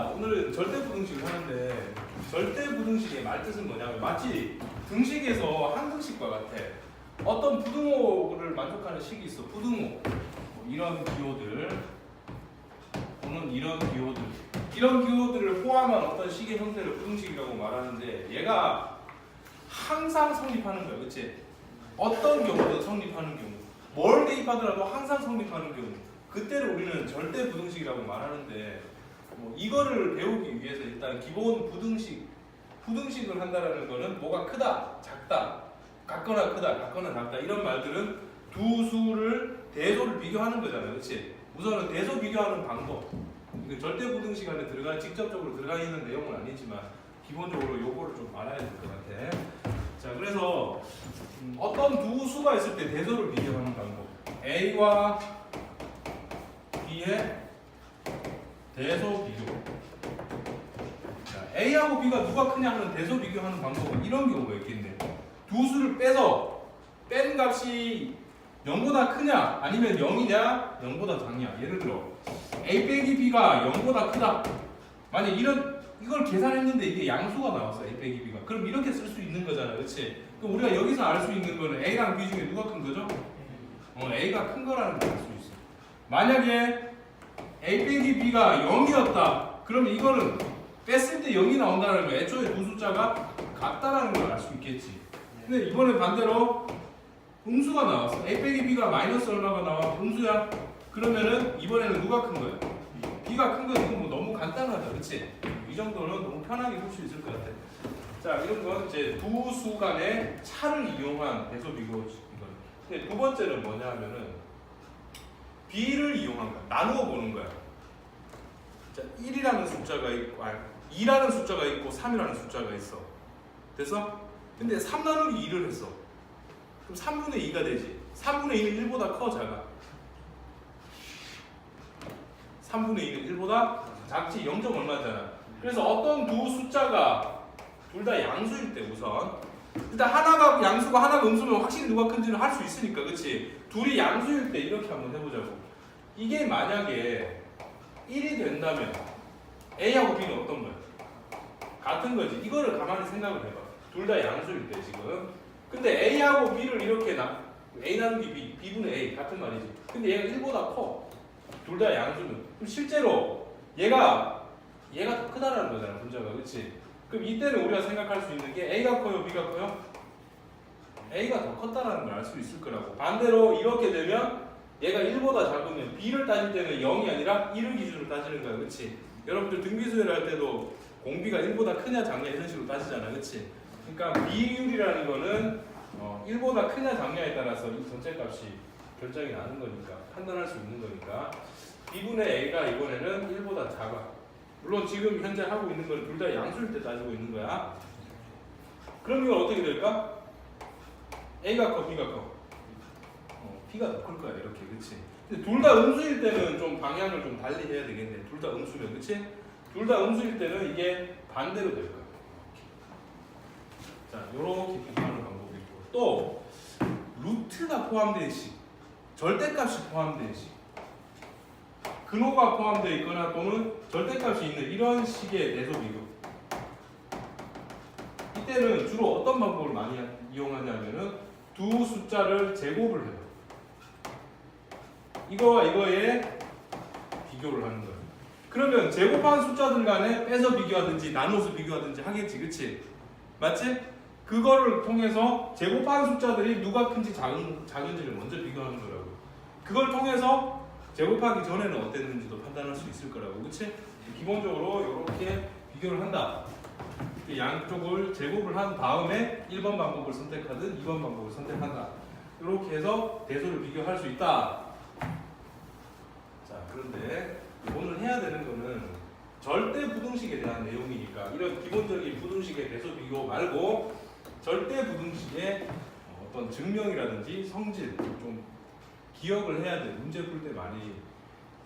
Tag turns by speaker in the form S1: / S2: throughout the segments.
S1: 자, 오늘은 절대부등식을 하는데 절대부등식의 말뜻은 뭐냐면 마치 등식에서 한 등식과 같아. 어떤 부등호를 만족하는 식이 있어. 부등호. 뭐 이런 기호들 또는 이런 기호들. 이런 기호들을 포함한 어떤 식의 형태를 부등식이라고 말하는데 얘가 항상 성립하는 거야. 그치? 어떤 경우든 성립하는 경우. 뭘 대입하더라도 항상 성립하는 경우. 그때를 우리는 절대부등식이라고 말하는데 뭐 이거를 배우기 위해서 일단 기본 부등식을 한다라는 거는 뭐가 크다, 작다, 같거나 크다, 같거나 작다 이런 말들은 두 수를 대소를 비교하는 거잖아요, 그렇지? 우선은 대소 비교하는 방법. 절대부등식 안에 직접적으로 들어가 있는 내용은 아니지만 기본적으로 요거를 좀 알아야 될 것 같아. 자, 그래서 어떤 두 수가 있을 때 대소를 비교하는 방법. A와 B의 대소 비교. 자, A하고 B가 누가 크냐 하는 대소 비교하는 방법은 이런 경우가 있겠네. 두 수를 빼서 뺀 값이 0보다 크냐 아니면 0이냐 0보다 작냐. 예를 들어 A 빼기 B가 0보다 크다. 만약 이걸 계산했는데 이게 양수가 나왔어. A 빼기 B가. 그럼 이렇게 쓸 수 있는 거잖아. 그렇지? 그럼 우리가 여기서 알 수 있는 거는 A랑 B 중에 누가 큰 거죠? A가 큰 거라는 걸 알 수 있어. 만약에 A 빼기 B가 0이었다. 그러면 이거는 뺐을 때 0이 나온다는 거. 애초에 두 숫자가 같다라는 걸 알 수 있겠지. 근데 이번에 반대로 음수가 나왔어. A 빼기 B가 마이너스 얼마가 나와? 음수야. 그러면은 이번에는 누가 큰 거야? B가 큰 거. 이건 뭐 너무 간단하다. 그치? 이 정도는 너무 편하게 볼 수 있을 것 같아. 자, 이런 건 이제 두 수 간의 차를 이용한 대소 비교. 근데 두 번째는 뭐냐 하면은 B를 이용한 거야. 나누어 보는 거야. 자, 1이라는 숫자가 있고, 2라는 숫자가 있고, 3이라는 숫자가 있어. 됐어? 근데 3 나누기 2를 했어. 그럼 3분의 2가 되지. 3분의 2는 1보다 커, 작아? 3분의 2는 1보다 작지. 0. 얼마잖아. 그래서 어떤 두 숫자가 둘 다 양수일 때 우선 일단 하나가 양수가 하나가 음수면 확실히 누가 큰지는 할 수 있으니까, 그치? 둘이 양수일 때 이렇게 한번 해보자고. 이게 만약에 1이 된다면 A하고 B는 어떤 거야? 같은 거지. 이거를 가만히 생각을 해봐. 둘 다 양수일 때 지금. 근데 A하고 B를 이렇게 A 나누기 B, B분의 A 같은 말이지. 근데 얘가 1보다 커. 둘 다 양수는. 그럼 실제로 얘가 더 크다라는 거잖아, 분자가. 그치? 그럼 이때는 우리가 생각할 수 있는 게 A가 커요, B가 커요? A가 더 컸다라는 걸 알 수 있을 거라고. 반대로 이렇게 되면 얘가 1보다 작으면 B를 따질 때는 0이 아니라 1을 기준으로 따지는 거야. 그치? 여러분들 등비수열을 할 때도 공비가 1보다 크냐 작냐 이런 식으로 따지잖아. 그치? 그러니까 비율이라는 거는 1보다 크냐 작냐에 따라서 이 전체 값이 결정이 나는 거니까, 판단할 수 있는 거니까 B분의 A가 이번에는 1보다 작아. 물론 지금 현재 하고 있는 건 둘 다 양수일 때 따지고 있는 거야. 그럼 이건 어떻게 될까? A가 커, B가 커? B가 더 클 거야, 이렇게. 그치? 근데 둘 다 음수일 때는 좀 방향을 좀 달리 해야 되겠네. 둘 다 음수면, 그치? 둘 다 음수일 때는 이게 반대로 될 거야. 자, 요렇게 비교하는 방법이 있고, 또 루트가 포함된 식, 절대값이 포함된 식, 근호가 포함되어 있거나 또는 절대값이 있는 이런 식의 대소 비교. 이때는 주로 어떤 방법을 많이 이용하냐면은 두 숫자를 제곱을 해요. 이거와 이거의 비교를 하는 거예요. 그러면 제곱한 숫자들 간에 빼서 비교하든지 나눠서 비교하든지 하겠지, 그치? 맞지? 그거를 통해서 제곱한 숫자들이 누가 큰지 작은지를 먼저 비교하는 거라고. 그걸 통해서 제곱하기 전에는 어땠는지도 판단할 수 있을 거라고. 그치? 기본적으로 이렇게 비교를 한다. 양쪽을 제곱을 한 다음에 1번 방법을 선택하든 2번 방법을 선택한다. 이렇게 해서 대소를 비교할 수 있다. 자, 그런데 오늘 해야 되는 거는 절대 부등식에 대한 내용이니까 이런 기본적인 부등식의 대소 비교 말고 절대 부등식의 어떤 증명이라든지 성질 좀 기억을 해야 돼. 문제 풀 때 많이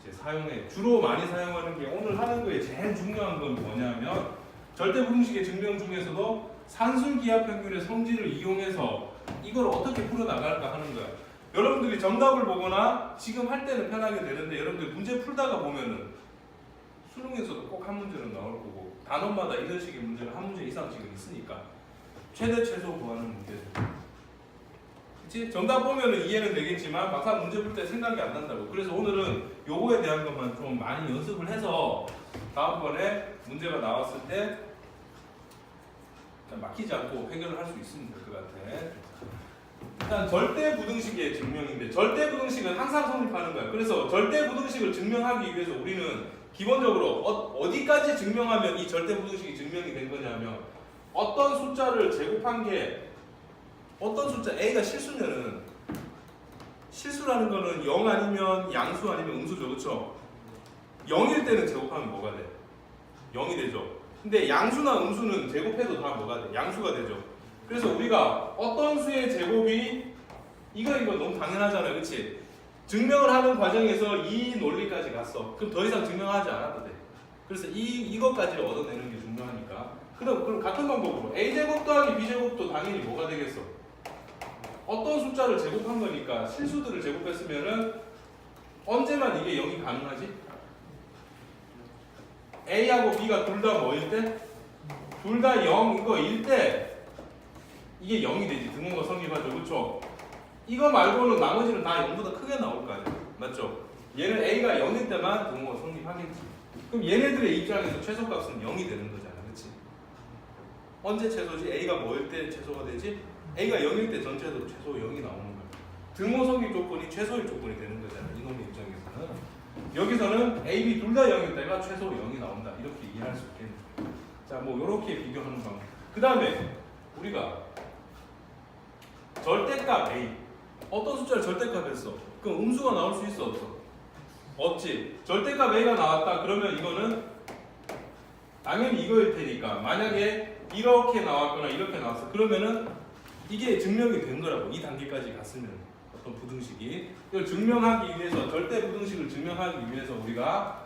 S1: 이제 사용해. 주로 많이 사용하는 게 오늘 하는 거에 제일 중요한 건 뭐냐면 절대 부등식의 증명 중에서도 산술기하평균의 성질을 이용해서 이걸 어떻게 풀어나갈까 하는 거야. 여러분들이 정답을 보거나 지금 할 때는 편하게 되는데 여러분들 문제 풀다가 보면은 수능에서도 꼭 한 문제는 나올 거고 단원마다 이런 식의 문제가 한 문제 이상씩은 있으니까 최대 최소 구하는 문제죠. 그치? 정답 보면은 이해는 되겠지만 막상 문제 볼 때 생각이 안 난다고. 그래서 오늘은 요거에 대한 것만 좀 많이 연습을 해서 다음번에 문제가 나왔을 때 막히지 않고 해결을 할 수 있으면 될 것 같아. 일단 절대부등식의 증명인데 절대부등식은 항상 성립하는 거야. 그래서 절대부등식을 증명하기 위해서 우리는 기본적으로 어디까지 증명하면 이 절대부등식이 증명이 된 거냐면 어떤 숫자를 제곱한 게 어떤 숫자 A가 실수면은 실수라는 거는 0 아니면 양수 아니면 음수죠. 그렇죠? 0일 때는 제곱하면 뭐가 돼? 0이 되죠. 근데 양수나 음수는 제곱해도 다 뭐가 돼? 양수가 되죠. 그래서 우리가 어떤 수의 제곱이 이거 너무 당연하잖아요. 그치? 증명을 하는 과정에서 이 논리까지 갔어. 그럼 더 이상 증명하지 않아도 돼. 그래서 이것까지를 얻어내는 게 중요하니까. 그럼 같은 방법으로 A제곱 더하기 B제곱도 당연히 뭐가 되겠어? 어떤 숫자를 제곱한 거니까 실수들을 제곱했으면은 언제만 이게 0이 가능하지? A하고 B가 둘 다 뭐일 때? 둘 다 0 이거일 때 이게 0이 되지. 등호가 성립하죠. 그렇죠? 이거 말고는 나머지는 다 0보다 크게 나올 거 아니야. 맞죠? 얘는 A가 0일 때만 등호가 성립하겠지. 그럼 얘네들의 입장에서 최소값은 0이 되는 거잖아. 그렇지? 언제 최소지? A가 뭐일 때 최소가 되지? A가 0일 때 전체도 최소 0이 나오는 거야. 등호 성립 조건이 최소의 조건이 되는 거잖아. 이놈의 입장에서는. 여기서는 A, B 둘 다 0일 때가 최소 0이 나온다. 이렇게 이해할 수 있겠네. 자, 뭐 이렇게 비교하는 방법. 그 다음에 우리가 절대값 A 어떤 숫자를 절대값 했어? 그럼 음수가 나올 수 있어? 없어? 없지. 절대값 A가 나왔다. 그러면 이거는 당연히 이거일 테니까 만약에 이렇게 나왔거나 이렇게 나왔어. 그러면은 이게 증명이 된 거라고. 이 단계까지 갔으면 어떤 부등식이 이걸 증명하기 위해서 절대 부등식을 증명하기 위해서 우리가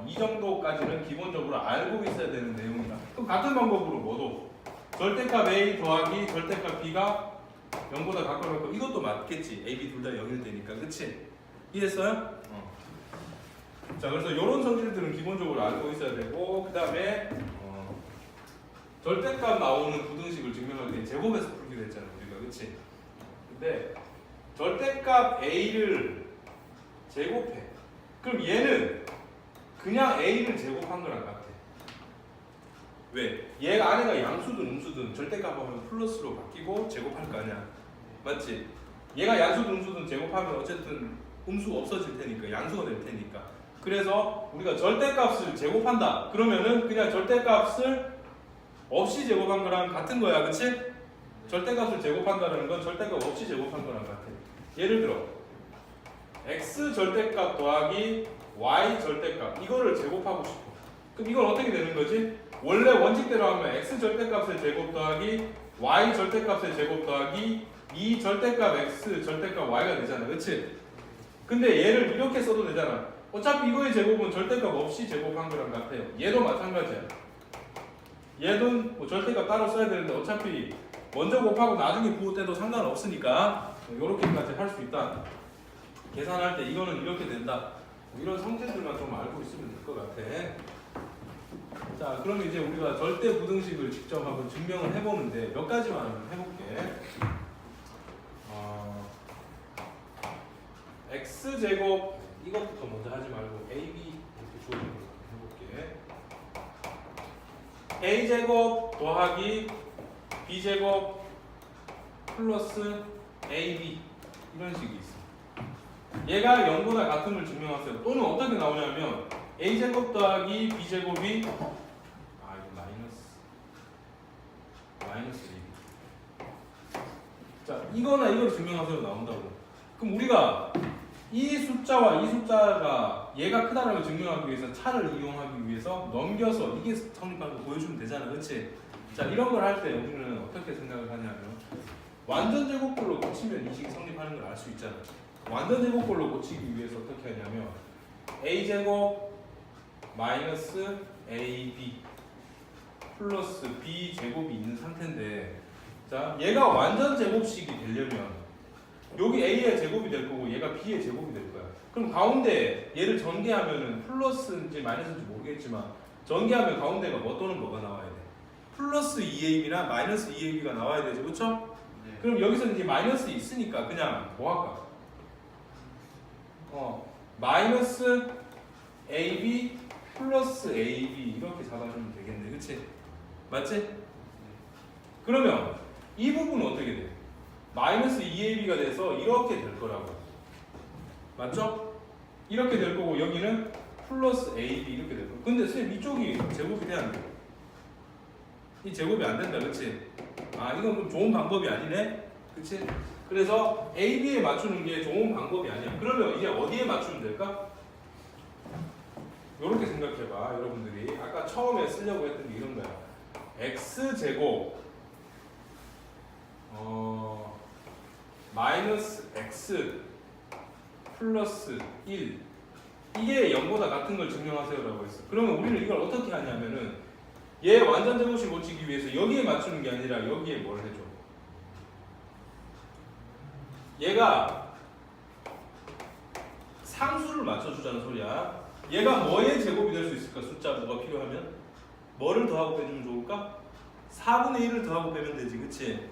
S1: 이 정도까지는 기본적으로 알고 있어야 되는 내용이다. 그럼 같은 방법으로 뭐도 절대값 A 더하기 절대값 B가 0보다 가까울 거 이것도 맞겠지. A, B 둘 다 0일 테니까. 그치? 이해했어요? 자, 그래서 이런 성질들은 기본적으로 알고 있어야 되고 그 다음에 절대값 나오는 부등식을 증명할 때 제곱해서 풀기로 했잖아 우리가. 그치? 근데 절대값 A를 제곱해. 그럼 얘는 그냥 A를 제곱한 거랑 같아. 왜? 얘가 안에가 양수든 음수든 절대값하면 플러스로 바뀌고 제곱할 거 아니야. 맞지? 얘가 양수든 음수든 제곱하면 어쨌든 음수가 없어질 테니까 양수가 될 테니까. 그래서 우리가 절대값을 제곱한다. 그러면은 그냥 절대값을 없이 제곱한 거랑 같은 거야. 그치? 절대값을 제곱한다는 건 절대값 없이 제곱한 거랑 같아. 예를 들어 x 절대값 더하기 y 절대값 이거를 제곱하고 싶어. 그럼 이건 어떻게 되는 거지? 원래 원칙대로 하면 x 절대값의 제곱 더하기 y 절대값의 제곱 더하기 이 절대값 x 절대값 y가 되잖아. 그치? 근데 얘를 이렇게 써도 되잖아. 어차피 이거의 제곱은 절대값 없이 제곱한 거랑 같아요. 얘도 마찬가지야. 얘도 뭐 절대값 따로 써야 되는데 어차피 먼저 곱하고 나중에 부호 때도 상관없으니까 이렇게까지 할 수 있다. 계산할 때 이거는 이렇게 된다. 뭐 이런 성질들만 좀 알고 있으면 될 것 같아. 자, 그럼 이제 우리가 절대 부등식을 직접 한번 증명을 해보는데 몇 가지만 해볼게. x제곱 이것부터 먼저 하지 말고 ab 이렇게 주어진 걸 해볼게. a제곱 더하기 b제곱 플러스 ab 이런 식이 있어. 얘가 0보다 같음을 증명하세요. 또는 어떻게 나오냐면 a제곱 더하기 b제곱이 이거 마이너스 ab. 자, 이거나 이걸 증명하세요 나온다고. 그럼 우리가 이 숫자와 이 숫자가 얘가 크다는 걸 증명하기 위해서 차를 이용하기 위해서 넘겨서 이게 성립하는 거 보여주면 되잖아. 그치? 자, 이런 걸 할 때 우리는 어떻게 생각을 하냐면 완전 제곱꼴로 고치면 이 식이 성립하는 걸 알 수 있잖아. 완전 제곱꼴로 고치기 위해서 어떻게 하냐면 a제곱 마이너스 ab 플러스 b제곱이 있는 상태인데 자, 얘가 완전 제곱식이 되려면 여기 a의 제곱이 될 거고 얘가 b의 제곱이 될 거야. 그럼 가운데 얘를 전개하면은 플러스인지 마이너스인지 모르겠지만 전개하면 가운데가 뭐 또는 뭐가 나와야 돼? 플러스 2ab나 마이너스 2ab가 나와야 되죠, 그렇죠?
S2: 네.
S1: 그럼 여기서 이제 마이너스 있으니까 그냥 뭐 할까? 마이너스 ab 플러스 ab 이렇게 잡아주면 되겠네, 그렇지? 맞지? 그러면 이 부분은 어떻게 돼? 마이너스 2ab가 돼서 이렇게 될 거라고. 맞죠? 이렇게 될 거고 여기는 플러스 ab 이렇게 될 거고. 근데 선생님 이쪽이 제곱이 돼야 안 돼. 이 제곱이 안 된다, 그렇지? 아, 이건 좀 좋은 방법이 아니네, 그렇지? 그래서 AB에 맞추는 게 좋은 방법이 아니야. 그러면 이제 어디에 맞추면 될까? 이렇게 생각해봐, 여러분들이. 아까 처음에 쓰려고 했던 게 이런 거야. x제곱 마이너스 x 플러스 1 이게 0보다 같은 걸 증명하세요라고 했어. 그러면 우리는 이걸 어떻게 하냐면은 얘 완전 제곱식 못 치기 위해서 여기에 맞추는 게 아니라 여기에 뭘 해줘? 얘가 상수를 맞춰주자는 소리야. 얘가 뭐의 제곱이 될 수 있을까? 숫자 뭐가 필요하면? 뭐를 더하고 빼주면 좋을까? 4분의 1을 더하고 빼면 되지, 그치?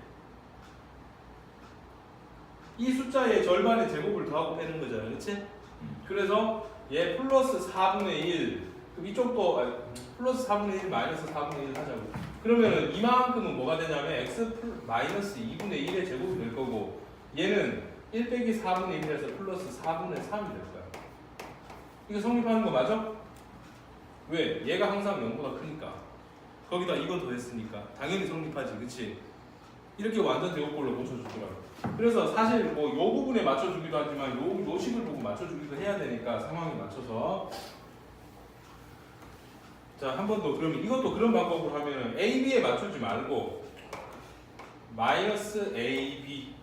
S1: 이 숫자의 절반의 제곱을 더하고 빼는 거잖아, 그치? 그래서 얘 플러스 4분의 1 그럼 이쪽도 플러스 4분의 1 마이너스 4분의 1 하자고. 그러면은 이만큼은 뭐가 되냐면 x 마이너스 2분의 1의 제곱이 될 거고 얘는 1 빼기 4분의 1이라서 플러스 4분의 3이 될 거야. 이거 성립하는 거 맞아? 왜? 얘가 항상 0보다 크니까. 거기다 이거 더했으니까 당연히 성립하지, 그치? 이렇게 완전 제곱꼴로 고쳐주더라고. 그래서 사실 뭐 요 부분에 맞춰주기도 하지만 요 식을 보고 맞춰주기도 해야 되니까 상황에 맞춰서. 자, 한 번 더. 그러면 이것도 그런 방법으로 하면은 AB에 맞추지 말고 마이너스 AB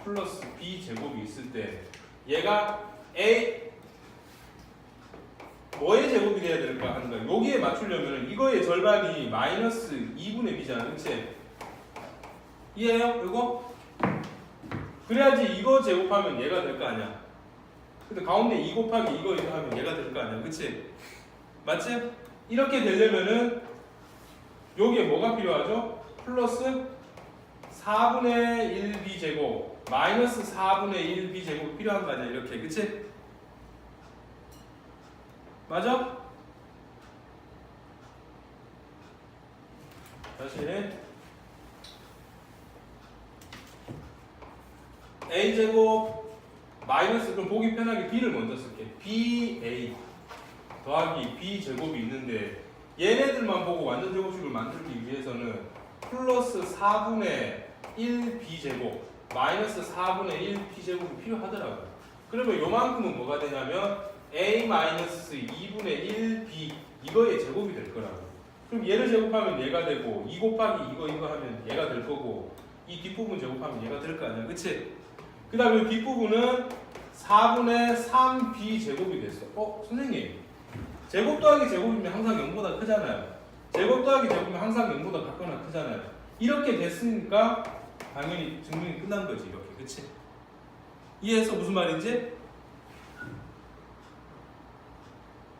S1: 플러스 B 제곱이 있을 때 얘가 뭐의 제곱이 돼야 될까 하는 거야. 여기에 맞추려면 이거의 절반이 마이너스 2분의 B잖아, 그치? 이해해요? 이거? 그래야지 이거 제곱하면 얘가 될 거 아니야. 근데 가운데 2 곱하기 이거 하면 얘가 될 거 아니야, 그치? 맞지? 이렇게 되려면은 여기에 뭐가 필요하죠? 플러스 4분의 1b 제곱 마이너스 4분의 1b 제곱이 필요한 거 아니야, 이렇게, 그치? 맞아? 다시 a제곱 마이너스, 그럼 보기 편하게 b를 먼저 쓸게. ba 더하기 b제곱이 있는데 얘네들만 보고 완전 제곱식을 만들기 위해서는 플러스 4분의 1b제곱 마이너스 4분의 1b제곱이 필요하더라고요. 그러면 요만큼은 뭐가 되냐면 a 마이너스 2분의 1b 이거의 제곱이 될 거라고. 그럼 얘를 제곱하면 얘가 되고 2 곱하기 이거 하면 얘가 될 거고 이 뒷부분 제곱하면 얘가 될 거 아니야, 그치? 그 다음에 뒷부분은 4분의 3b 제곱이 됐어. 선생님, 제곱 더하기 제곱이면 항상 0보다 크잖아요. 제곱 더하기 제곱이면 항상 0보다 같거나 크잖아요. 이렇게 됐으니까 당연히 증명이 끝난 거지, 이렇게, 그치? 이해해서 무슨 말인지?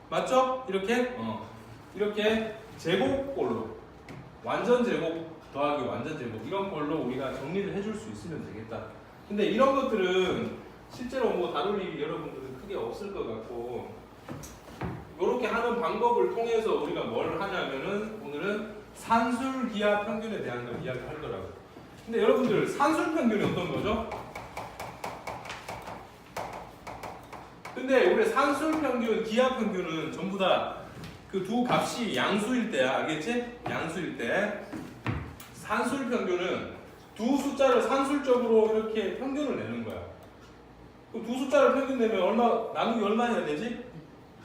S1: 맞죠? 이렇게? 이렇게 제곱꼴로 완전 제곱 더하기 완전 제곱 이런 걸로 우리가 정리를 해줄 수 있으면 되겠다. 근데 이런 것들은 실제로 뭐 다룰 일이 여러분들은 크게 없을 것 같고 이렇게 하는 방법을 통해서 우리가 뭘 하냐면은 오늘은 산술기하 평균에 대한 걸 이야기할 거라고. 근데 여러분들 산술 평균이 어떤 거죠? 근데 우리 산술 평균, 기하 평균은 전부 다 그 두 값이 양수일 때야, 알겠지? 양수일 때 산술 평균은 두 숫자를 산술적으로 이렇게 평균을 내는 거야. 그럼 두 숫자를 평균 내면 얼마 나누기 얼마 해야 되지?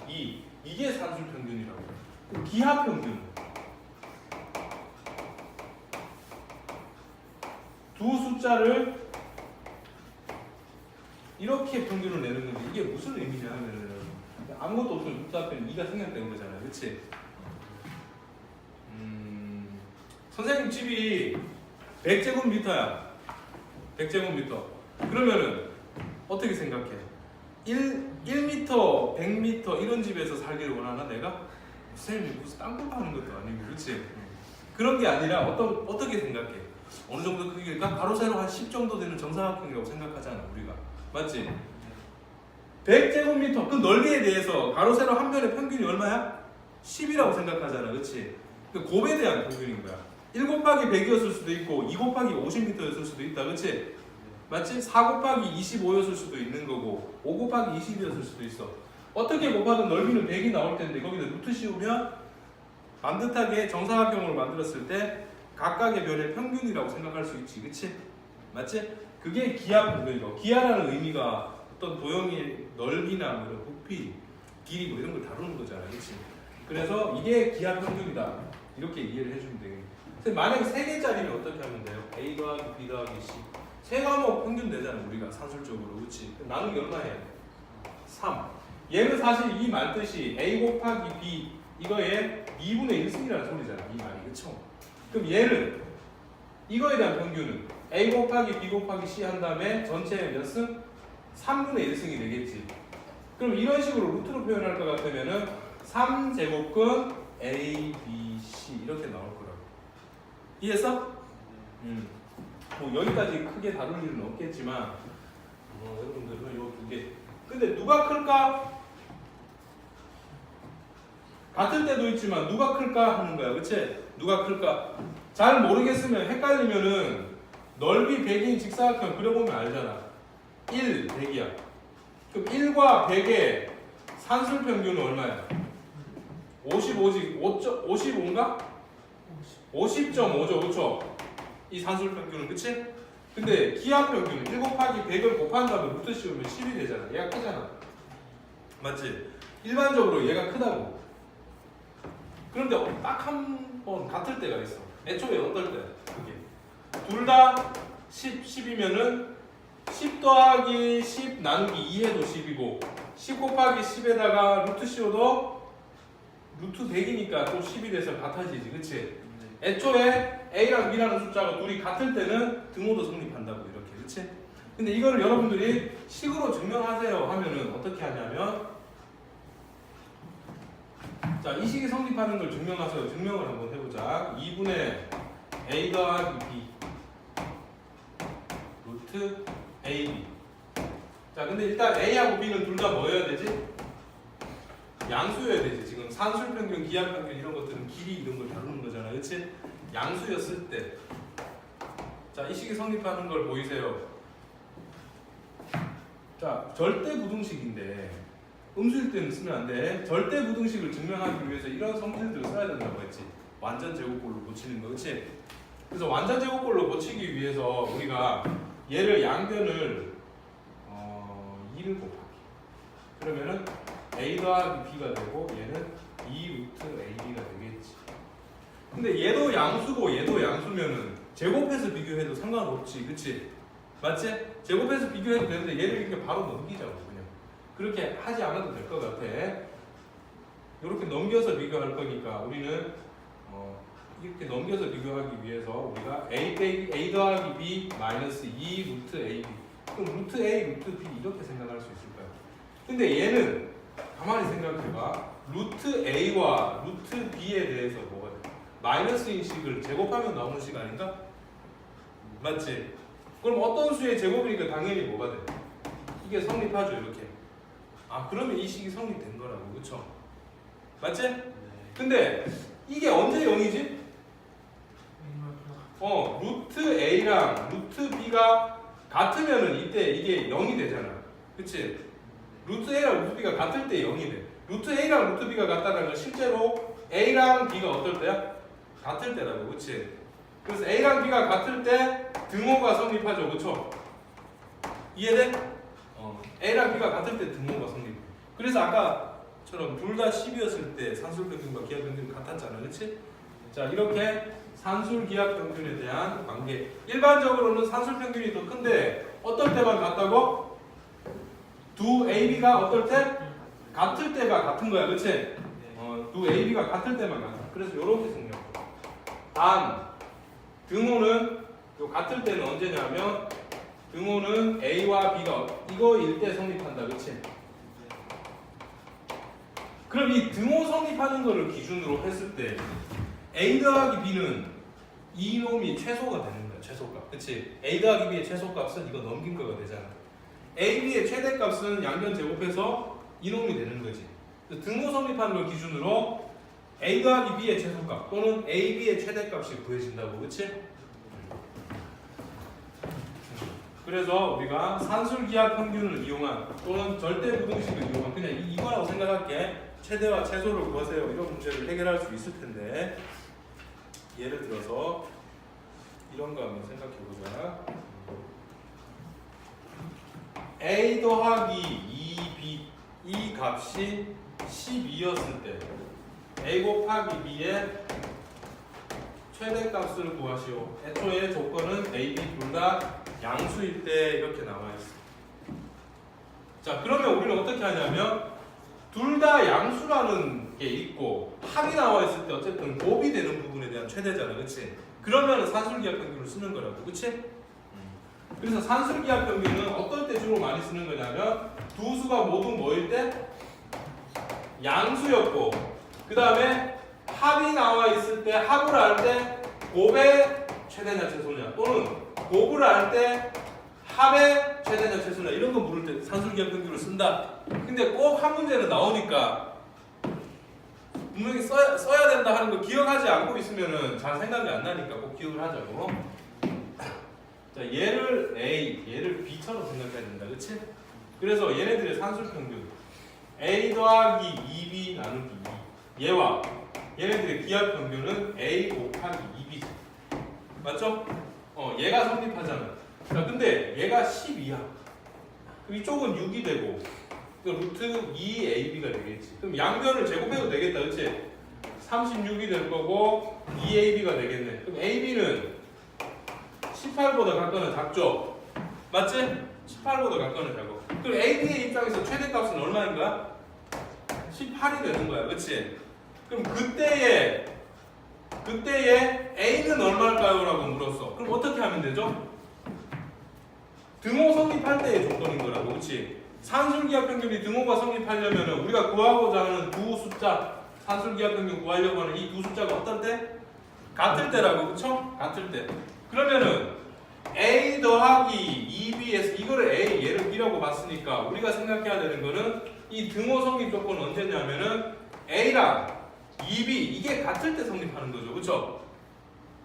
S1: 2. 이게 산술 평균이라고. 그럼 기하 평균. 두 숫자를 이렇게 평균을 내는 건데 이게 무슨 의미냐 하면은 아무것도 없으면 숫자 앞에는 2가 생략되는 거잖아요, 그치? 선생님 집이 100제곱미터야. 100제곱미터. 그러면은 어떻게 생각해? 1m, 100m 이런 집에서 살기를 원하나 내가? 쌤이 무슨 땅굴 파는 것도 아니고 그렇지? 그런 게 아니라 어떻게 생각해? 어느 정도 크기일까? 가로 세로 한 10 정도 되는 정사각형이라고 생각하잖아 우리가. 맞지? 100제곱미터 그 넓이에 대해서 가로 세로 한 변의 평균이 얼마야? 10이라고 생각하잖아. 그렇지? 그 곱에 대한 평균인 거야. 1 곱하기 100이었을 수도 있고 2 곱하기 50m였을 수도 있다. 그렇지? 맞지? 4 곱하기 25였을 수도 있는 거고 5 곱하기 20이었을 수도 있어. 어떻게 곱하든 넓이는 100이 나올 텐데 거기다 루트 씌우면 반듯하게 정사각형으로 만들었을 때 각각의 변의 평균이라고 생각할 수 있지. 그치? 맞지? 그게 기하 평균이고 기하라는 의미가 어떤 도형의 넓이나 뭐 이런 부피, 길이 뭐 이런 걸 다루는 거잖아. 그치? 그래서 이게 기하 평균이다. 이렇게 이해를 해주면 되겠네. 만약에 3개짜리면 어떻게 하면 돼요? A 더하기 B 더하기 C 3과목 평균 내잖아 우리가 산술적으로. 그치? 나누기 얼마 해야 돼? 3. 얘는 사실 이 말 뜻이 A 곱하기 B 이거의 2분의 1승이라는 소리잖아. 이 말이. 그쵸? 그럼 얘는 이거에 대한 평균은 A 곱하기 B 곱하기 C 한 다음에 전체의 몇 승? 3분의 1승이 되겠지. 그럼 이런 식으로 루트로 표현할 것 같으면은 3제곱근 A, B, C 이렇게 나올 거라고. 이해했어? 뭐 여기까지 크게 다룰 일은 없겠지만 여러분들은 요 두 개. 근데 누가 클까? 같을 때도 있지만 누가 클까 하는 거야. 그치? 누가 클까? 잘 모르겠으면 헷갈리면은 넓이 100인 직사각형 그려보면 알잖아. 1, 100이야. 그럼 1과 100의 산술 평균은 얼마야? 55지, 55인가? 50.5죠, 그쵸? 이 산술 평균은, 그치? 근데 기하 평균은 1 곱하기 100을 곱한다면 루트 씌우면 10이 되잖아. 얘가 크잖아. 맞지? 일반적으로 얘가 크다고. 그런데 딱 한 번 같을 때가 있어. 애초에 어떨 때? 그게. 둘 다 10, 10이면은 10 더하기 10 나누기 2해도 10이고 10 곱하기 10에다가 루트 씌워도 루트 100이니까 또 10이 돼서 같아지지. 그치? 애초에 A랑 B라는 숫자가 둘이 같을 때는 등호도 성립한다고 이렇게. 그치? 근데 이거를 여러분들이 식으로 증명하세요 하면은 어떻게 하냐면 자, 이 식이 성립하는 걸 증명하세요. 증명을 한번 해보자. 2분의 A 더하기 B 루트 AB. 자, 근데 일단 A하고 B는 둘 다 뭐여야 되지? 양수여야 되지. 지금 산술평균, 기하평균 이런 것들은 길이 이런 걸 다루는 거잖아. 그치? 양수였을 때. 자, 이 식이 성립하는 걸 보이세요. 자, 절대부등식인데 음수일 때는 쓰면 안 돼. 절대부등식을 증명하기 위해서 이런 성질들을 써야 된다고 했지. 완전 제곱꼴로 고치는 거. 그치? 그래서 완전 제곱꼴로 고치기 위해서 우리가 얘를 양변을 2를 곱하기. 그러면은 A 더하기 B가 되고 얘는 2 루트 AB가 되겠지. 근데 얘도 양수고 얘도 양수면은 제곱해서 비교해도 상관없지. 그치? 맞지? 제곱해서 비교해도 되는데 얘를 이렇게 바로 넘기자고 그냥. 그렇게 하지 않아도 될 것 같아. 이렇게 넘겨서 비교할 거니까 우리는 이렇게 넘겨서 비교하기 위해서 우리가 A 더하기 B 마이너스 2 루트 AB. 그럼 루트 A, 루트 B 이렇게 생각할 수 있을 거야. 근데 얘는 가만히 생각해봐. 루트 A와 루트 B에 대해서 뭐가 돼? 마이너스인 식을 제곱하면 나오는 식 아닌가? 맞지? 그럼 어떤 수의 제곱이니까 당연히 뭐가 돼? 이게 성립하죠, 이렇게. 아, 그러면 이 식이 성립된 거라고, 그쵸? 맞지? 근데 이게 언제 0이지? 루트 A랑 루트 B가 같으면은 이때 이게 0이 되잖아. 그치? 루트 A랑 루트 B가 같을 때 0이 돼. 루트 A랑 루트 B가 같다는 건 실제로 A랑 B가 어떨 때야? 같을 때라고. 그치? 그래서 A랑 B가 같을 때 등호가 성립하죠. 그쵸? 이해돼? A랑 B가 같을 때 등호가 성립해. 그래서 아까처럼 둘 다 10이었을 때 산술평균과 기하평균이 같았잖아. 그치? 자, 이렇게 산술기하평균에 대한 관계. 일반적으로는 산술평균이 더 큰데 어떨 때만 같다고? 두 AB가 어떨 때? 같을 때가 같은 거야. 그치? 두 AB가 같을 때만 같아. 그래서 이렇게 생겨. 단 등호는 요 같을 때는 언제냐면 등호는 A와 B가 이거일 때 성립한다. 그치? 그럼 이 등호 성립하는 거를 기준으로 했을 때 A 더하기 B는 이놈이 최소가 되는 거야. 최소값. 그치? A 더하기 B의 최소값은 이거 넘긴 거가 되잖아. A, B의 최대값은 양변 제곱해서 이놈이 되는 거지. 등호 성립하는 걸 기준으로 A 더하기 B의 최소값 또는 A, B의 최대값이 구해진다고. 그치? 그래서 우리가 산술기하 평균을 이용한 또는 절대부등식을 이용한 그냥 이거라고 생각할게. 최대와 최소를 구하세요. 이런 문제를 해결할 수 있을 텐데 예를 들어서 이런 거 한번 생각해 보자. A 더하기 2B 이 값이 12였을 때 A 곱하기 B의 최대값을 구하시오. 애초에 조건은 A, B 둘 다 양수일 때 이렇게 나와 있어. 자, 그러면 우리는 어떻게 하냐면 둘 다 양수라는 게 있고 합이 나와 있을 때 어쨌든 곱이 되는 부분에 대한 최대잖아, 그렇지? 그러면 산술기하 평균을 쓰는 거라고, 그렇지? 그래서 산술기하 평균은 어떨 때 주로 많이 쓰는 거냐면 두 수가 모두 뭐일 때 양수였고 그 다음에 합이 나와 있을 때 합을 할 때 곱의 최대냐 최소냐 또는 곱을 할 때 합의 최대냐 최소냐 이런 거 물을 때 산술기하 평균을 쓴다. 근데 꼭 한 문제는 나오니까 분명히 써야 된다 하는 거 기억하지 않고 있으면은 잘 생각이 안 나니까 꼭 기억을 하자고. 자, 얘를 A, 얘를 B처럼 생각해야 된다, 그치? 그래서 얘네들의 산술평균 A 더하기 2B 나누기 2 얘와 얘네들의 기하평균은 A 곱하기 2B지. 맞죠? 얘가 성립하잖아. 자, 근데 얘가 12야. 그럼 이쪽은 6이 되고 루트 2AB가 되겠지. 그럼 양변을 제곱해도 되겠다, 그치? 36이 될 거고 2AB가 되겠네. 그럼 AB는 18보다 같거나 작죠? 맞지? 18보다 같거나 작고. 그럼 AB의 입장에서 최대값은 얼마인가? 18이 되는 거야, 그치? 그럼 그때의 A는 얼마일까요? 라고 물었어. 그럼 어떻게 하면 되죠? 등호 성립할 때의 조건인 거라고, 그치? 산술기하 평균이 등호가 성립하려면 우리가 구하고자 하는 두 숫자 산술기하 평균 구하려고 하는 이 두 숫자가 어떤 때? 같을 때라고, 그쵸? 같을 때. 그러면은 A 더하기 2B에서 이거를 A, 얘를 B라고 봤으니까 우리가 생각해야 되는 거는 이 등호 성립 조건은 언제냐면은 A랑 2B 이게 같을 때 성립하는 거죠, 그쵸?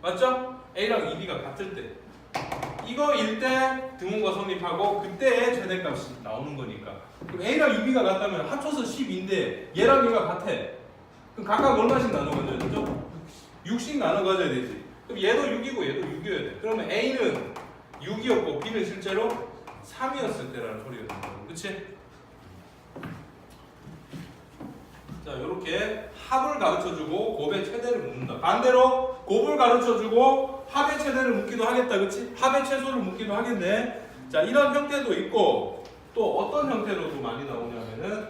S1: 맞죠? A랑 2B가 같을 때 이거일 때 등호가 성립하고 그때의 최대값이 나오는 거니까. 그럼 A랑 2B가 같다면 합쳐서 10인데 얘랑 얘가 같아. 그럼 각각 얼마씩 나눠 가져야 되죠? 6씩 나눠 가져야 되지. 그럼 얘도 6이고 얘도 6이어야 돼. 그러면 A는 6이었고 B는 실제로 3이었을 때라는 소리가 된다고. 그치? 자, 요렇게 합을 가르쳐주고 곱의 최대를 묻는다. 반대로 곱을 가르쳐주고 합의 최대를 묻기도 하겠다. 그치? 합의 최소를 묻기도 하겠네. 자, 이런 형태도 있고 또 어떤 형태로도 많이 나오냐면은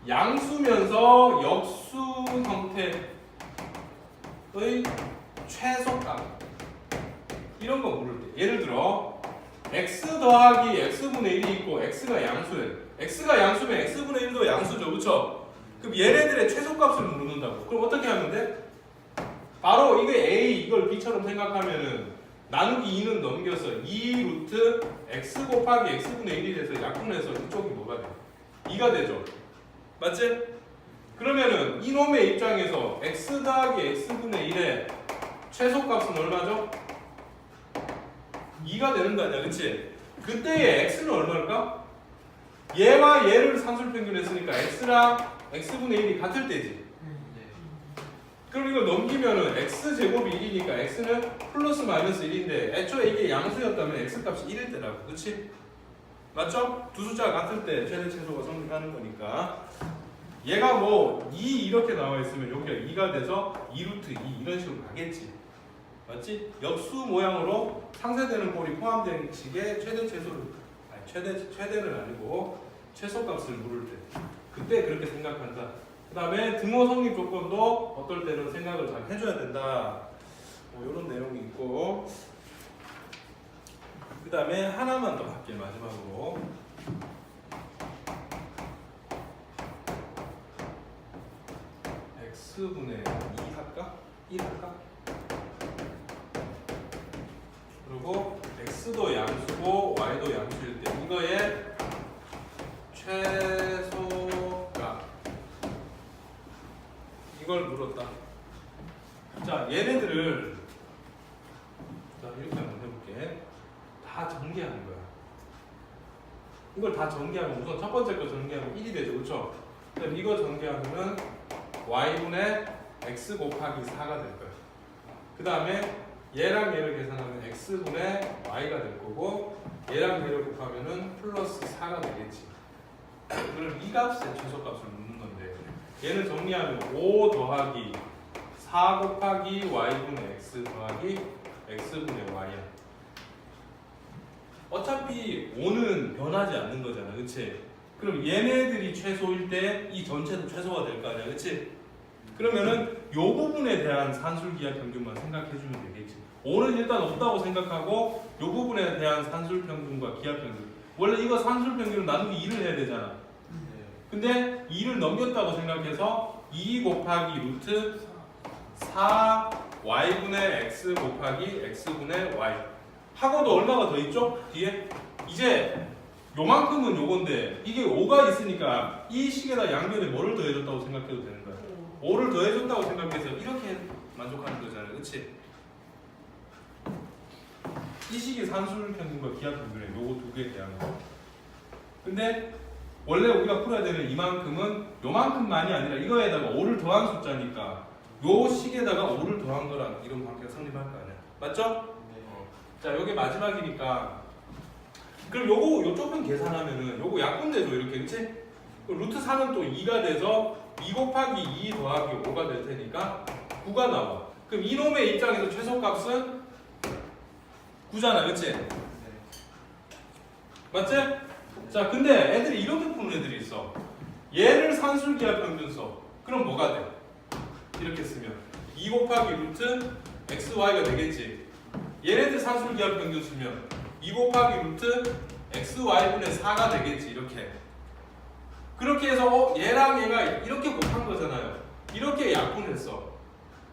S1: 양수면서 역수 형태의 최소값 이런 거 물을 때 예를 들어 x 더하기 x분의 1이 있고 x가 양수예요. x가 양수면 x분의 1도 양수죠, 그쵸? 그럼 얘네들의 최소값을 물는다고. 그럼 어떻게 하면 돼? 바로 이게 A 이걸 B처럼 생각하면은 나누기 2는 넘겨서 2 루트 x 곱하기 x분의 1이 돼서 약분해서 이쪽이 뭐가 돼? 2가 되죠. 맞지? 그러면은 이놈의 입장에서 x 더하기 x분의 1의 최소값은 얼마죠? 2가 되는 거 아니야, 그치? 그때의 x는 얼마일까? 얘와 얘를 산술평균했으니까 x랑 x분의 1이 같을 때지. 그럼 이걸 넘기면은 x제곱이 1이니까 x는 플러스 마이너스 1인데 애초에 이게 양수였다면 x값이 1일 때라고, 그치? 맞죠? 두 숫자가 같을 때 최대 최소가 성립하는 거니까 얘가 뭐 2 이렇게 나와 있으면 여기가 2가 돼서 2루트 2 이런 식으로 가겠지. 맞지? 역수 모양으로 상쇄되는 꼴이 포함된 식의 최대 최소를 최대는 아니고 최소값을 물을 때 그때 그렇게 생각한다. 그 다음에 등호 성립 조건도 어떨 때는 생각을 잘 해줘야 된다. 뭐 이런 내용이 있고 그 다음에 하나만 더 할게요. 마지막으로 x분의 2 할까? 1 할까? 그리고 x도 양수고 y도 양수일 때 이거의 최소가 이걸 물었다. 자, 얘네들을 자 이렇게 한번 해볼게. 다 전개하는 거야. 이걸 다 전개하면 우선 첫 번째 거 전개하면 1이 되죠, 그렇죠? 그럼 이거 전개하면은 y분의 x 곱하기 4가 될 거야. 그 다음에 얘랑 얘를 계산하면 x분의 y가 될 거고 얘랑 얘를 곱하면은 플러스 4가 되겠지. 그럼 이 값의 최소값을 묻는 건데 얘는 정리하면 5 더하기 4 곱하기 y분의 x 더하기 x분의 y야. 어차피 5는 변하지 않는 거잖아, 그치? 그럼 얘네들이 최소일 때 이 전체도 최소가 될 거 아니야, 그치? 그러면은 요 부분에 대한 산술기하 평균만 생각해 주면 되겠지. 5는 일단 없다고 생각하고 요 부분에 대한 산술 평균과 기하 평균. 원래 이거 산술 평균은 나누기 2를 해야 되잖아. 근데 2를 넘겼다고 생각해서 2 곱하기 루트 4 y분의 x 곱하기 x분의 y 하고도 얼마가 더 있죠? 뒤에 이제 요만큼은 요건데 이게 5가 있으니까 이 식에다 양변에 뭐를 더해줬다고 생각해도 되는 거야. 5를 더해줬다고 생각해서 이렇게 만족하는 거잖아요, 그치? 이 식이 산술 평균과 기하 평균의 요거 두 개에 대한 거. 근데 원래 우리가 풀어야 되는 이만큼은 요만큼만이 아니라 이거에다가 5를 더한 숫자니까 요 식에다가 5를 더한 거랑 이런 관계가 성립할 거 아니야. 맞죠? 자, 요게 마지막이니까 그럼 요거 요쪽은 계산하면은 요거 약분되죠, 이렇게, 그치? 루트 4는 또 2가 돼서 2 곱하기 2 더하기 5가 될 테니까 9가 나와. 그럼 이놈의 입장에서 최소값은 9잖아, 그치? 맞지? 자, 근데 애들이 이렇게 푸는 애들이 있어. 얘를 산술기하 평균 써. 그럼 뭐가 돼? 이렇게 쓰면 2 곱하기 루트 xy가 되겠지. 얘네들 산술기하 평균 쓰면 2 곱하기 루트 xy분의 4가 되겠지, 이렇게. 그렇게 해서 얘랑 얘가 이렇게 곱한 거잖아요. 이렇게 약분했어.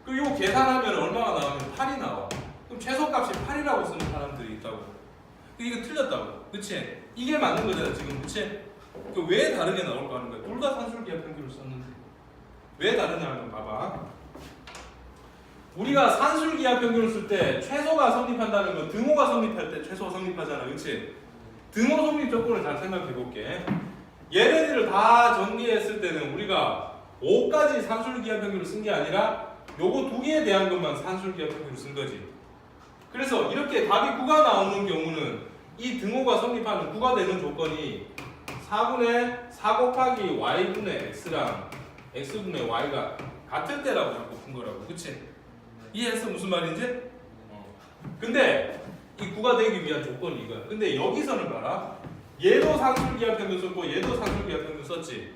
S1: 그럼 이거 계산하면 얼마가 나오면 8이 나와. 그럼 최소값이 8이라고 쓰는 사람들이 있다고. 이거 틀렸다고, 그치? 이게 맞는 거잖아, 지금, 그치? 왜 다르게 나올까 하는 거야. 둘 다 산술기하 평균을 썼는데 왜 다르냐 하면 봐봐. 우리가 산술기하 평균을 쓸 때 최소가 성립한다는 건 등호가 성립할 때 최소가 성립하잖아, 그치? 등호 성립 조건을 잘 생각해 볼게. 얘네들을 다 전개했을 때는 우리가 5까지 산술기하 평균을 쓴 게 아니라 요거 두 개에 대한 것만 산술기하 평균을 쓴 거지. 그래서 이렇게 답이 9가 나오는 경우는 이 등호가 성립하는 9가 되는 조건이 4분의 4 곱하기 y분의 x랑 x분의 y가 같을 때라고 자꾸 푼 거라고, 그치? 이해했어? 무슨 말인지? 근데 이 9가 되기 위한 조건이 이거야. 근데 여기서는 봐라. 얘도 산술기하 평균 썼고 얘도 산술기하 평균 썼지.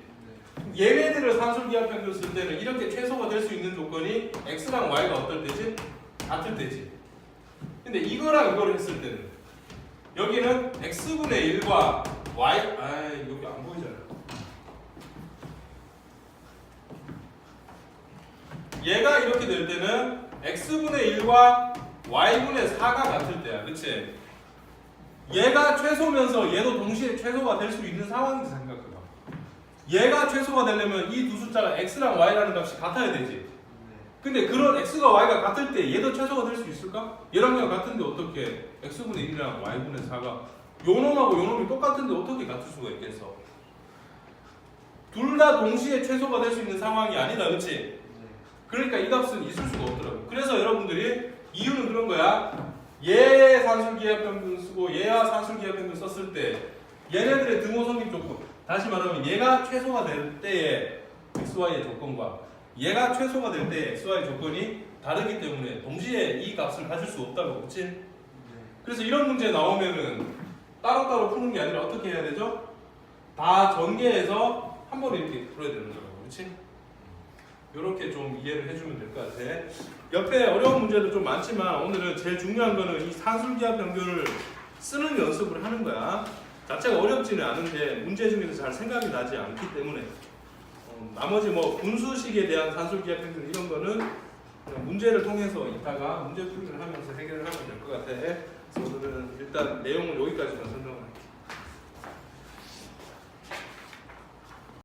S1: 얘네들을 산술기하 평균 쓸 때는 이렇게 최소가 될 수 있는 조건이 x랑 y가 어떨 때지? 같을 때지. 근데 이거랑 이거를 했을 때는 여기는 x분의 1과 y 여기 안 보이잖아. 얘가 이렇게 될 때는 x분의 1과 y분의 4가 같을 때야, 그치? 얘가 최소면서 얘도 동시에 최소가 될 수 있는 상황인지 생각해봐. 얘가 최소가 되려면 이 두 숫자가 x랑 y라는 값이 같아야 되지. 근데 그런 x가 y가 같을 때 얘도 최소가 될 수 있을까? 얘랑 얘가 같은데 어떻게 x분의 1이랑 y분의 4가 요 놈하고 요 놈이 똑같은데 어떻게 같을 수가 있겠어? 둘 다 동시에 최소가 될 수 있는 상황이 아니다, 그치? 그러니까 이 값은 있을 수가 없더라고. 그래서 여러분들이 이유는 그런 거야. 얘 산술기하 평균 쓰고 얘와 산술기하 평균 썼을 때 얘네들의 등호 성립 조건, 다시 말하면 얘가 최소가 될 때의 xy의 조건과 얘가 최소가 될 때의 xy 조건이 다르기 때문에 동시에 이 값을 가질 수 없다고, 그치? 그래서 이런 문제 나오면은 따로따로 푸는 게 아니라 어떻게 해야 되죠? 다 전개해서 한 번에 이렇게 풀어야 되는 거라고, 그치? 이렇게 좀 이해를 해주면 될 것 같아. 옆에 어려운 문제도 좀 많지만 오늘은 제일 중요한 거는 이 산술기하 평균을 쓰는 연습을 하는 거야. 자체가 어렵지는 않은데 문제 중에서 잘 생각이 나지 않기 때문에 나머지 뭐 분수식에 대한 산술기하 평균 이런 거는 그냥 문제를 통해서 이따가 문제 풀이를 하면서 해결을 하면 될 것 같아. 그래서 오늘은 일단 내용을 여기까지만 설명.